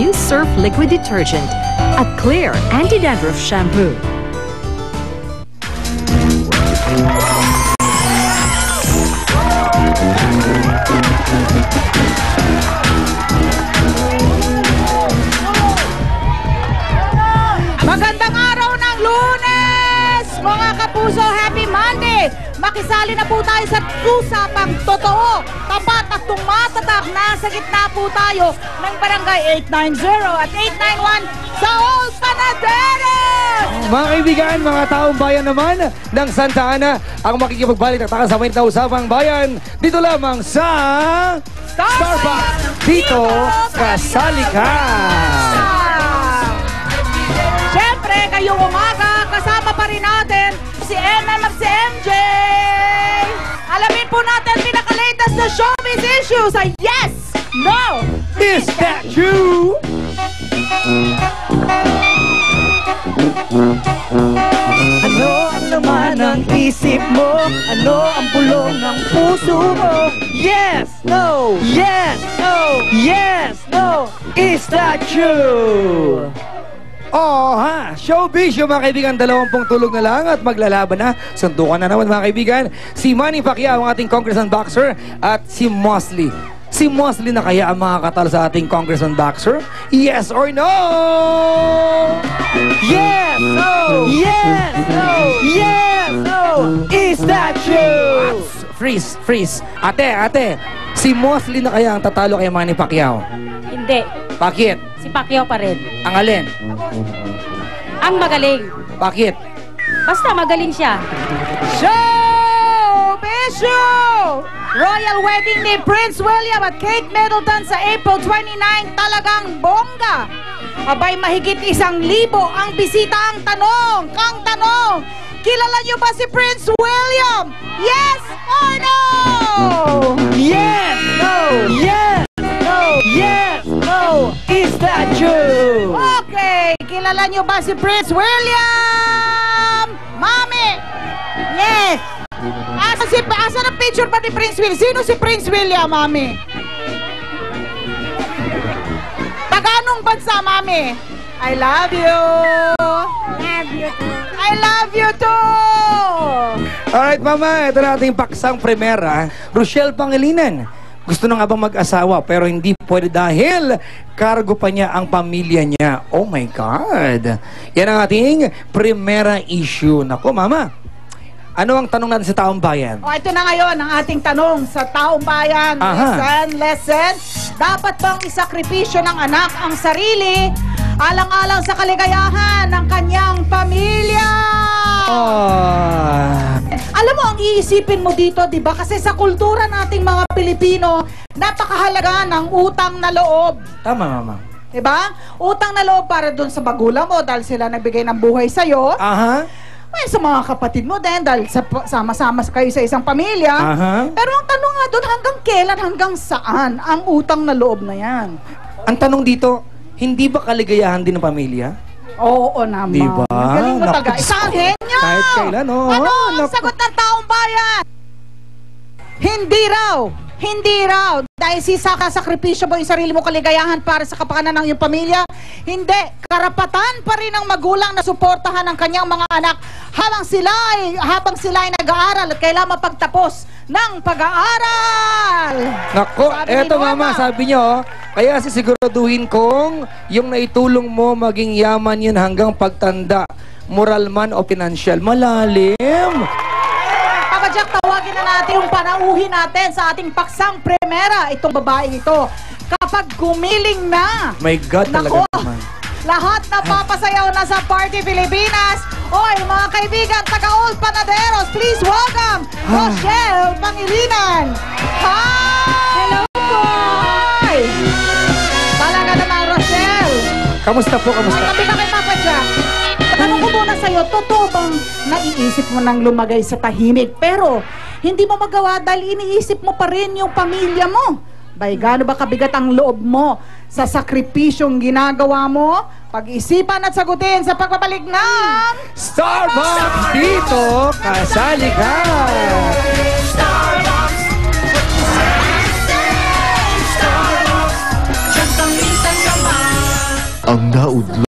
new Surf Liquid Detergent at Clear Anti-Dandruff Shampoo. Magandang araw ng Lunes! Mga kapuso, happy Monday! Makisali na po tayo sa usapang totoo, tapat at tumatatak. Nasa gitna po tayo ng barangay 890 at 891 sa Old Panaderos! Mga kaibigan, mga taong bayan naman ng Santa Ana, ang makikipagbalik at sa mainit na usapang bayan, dito lamang sa Starbucks. Dito, kasali ka! Siyempre, ngayong umaga, kasama pa rin natin si MM at si MJ. Alamin po natin pinaka-latest na showbiz issues ay yes, no, Is that true? ano ang laman ng isip mo? Ano ang bulong ng puso mo? Yes! No! Yes! No! Yes! No! Is that true? Oh ha! Showbiz yung mga kaibigan, 20 tulog na lang at maglalaban na. Sundukan na naman mga kaibigan. Si Manny Pacquiao, ang ating congressman boxer, at si Mosley. Si Mosley na kaya ang makakatalo sa ating congressman boxer? Yes or no? Yes! No! Yes! No! Yes! No! Is that true? Freeze! Freeze! Ate! Si Mosley na kaya ang tatalo kay Manny Pacquiao? Hindi. Bakit? Si Pacquiao pa rin. Ang alin? Ang magaling. Bakit? Basta magaling siya. Showbiz show! Royal wedding ni Prince William at Kate Middleton sa April 29, talagang bongga. Abay, mahigit 1,000 ang bisita. Ang tanong, kilala niyo ba si Prince William? Yes or no? Yes! No! Yes! No! Yes! No! Is that true? Okay, kilala niyo ba si Prince William? Mami! Yes! Asa na picture ba ni Prince William? Sino si Prince William, Mami? Taga-anong bansa, Mami? I love you! Love you too! I love you too! Alright, Mama, ito na ating paksang primera. Rochelle Pangilinan. Gusto na nga bang mag-asawa pero hindi pwede dahil cargo pa niya ang pamilya niya. Oh my God! Yan ang ating primera issue. Nako, Mama, ano ang tanong natin sa taong bayan? O, ito na ngayon ang ating tanong sa taong bayan. Aha. Listen. Dapat bang isakripisyo ng anak ang sarili alang-alang sa kaligayahan ng kanyang pamilya? Alam mo, ang iisipin mo dito, di ba? Kasi sa kultura nating mga Pilipino, napakahalaga ng utang na loob. Tama, Mama. Diba? Utang na loob para dun sa magulang mo dahil sila nagbigay ng buhay sa'yo. Aha. May sa mga kapatid mo din dahil sama-sama kayo sa isang pamilya. Pero ang tanong nga doon, hanggang kailan, hanggang saan ang utang na loob na yan? Ang tanong dito, hindi ba kaligayahan din ng pamilya? Oo naman. Diba? Galing mo Naku, taga. Isang henyo! kahit kailan, oo. Ano ang Naku. sagot ng taong bayan? Hindi raw. Hindi raw. Dahil sisakasakripisyo mo yung sarili mo kaligayahan para sa kapakanan ng iyong pamilya. Hindi. Karapatan pa rin ng magulang na suportahan ang kanyang mga anak habang sila ay nag-aaral at kailangan mapagtapos ng pag-aaral. Nako, Sabi ni eto Mama. Mama, sabi niyo, kaya sisiguraduhin kong yung naitulong mo maging yaman yun hanggang pagtanda, moral man o pinansyal. Malalim. Papa Jack, tawagin na natin yung panauhin natin sa ating paksang primera. Itong babae ito, kapag gumiling na, My God, talaga nako, naman. lahat na papasayaw na sa Party Pilipinas. Oy, mga kaibigan, taga Old Panaderos, please welcome Rochelle Pangilinan. Hi! Hello po! Hi! Talaga naman, Rochelle. Kamusta po, kamusta? Tabi ka kay Papa Jack. Tanong ko muna sa'yo, totoo bang naiisip mo nang lumagay sa tahimik pero hindi mo magawa dahil iniisip mo pa rin yung pamilya mo? Bay, gaano ba kabigat ang loob mo sa sakripisyong ginagawa mo? Pag-isipan at sagutin sa pagbabalik ng Starbucks dito, kasali ka! Starbucks, Starbucks, diyan kang minsan naman. ang naudlo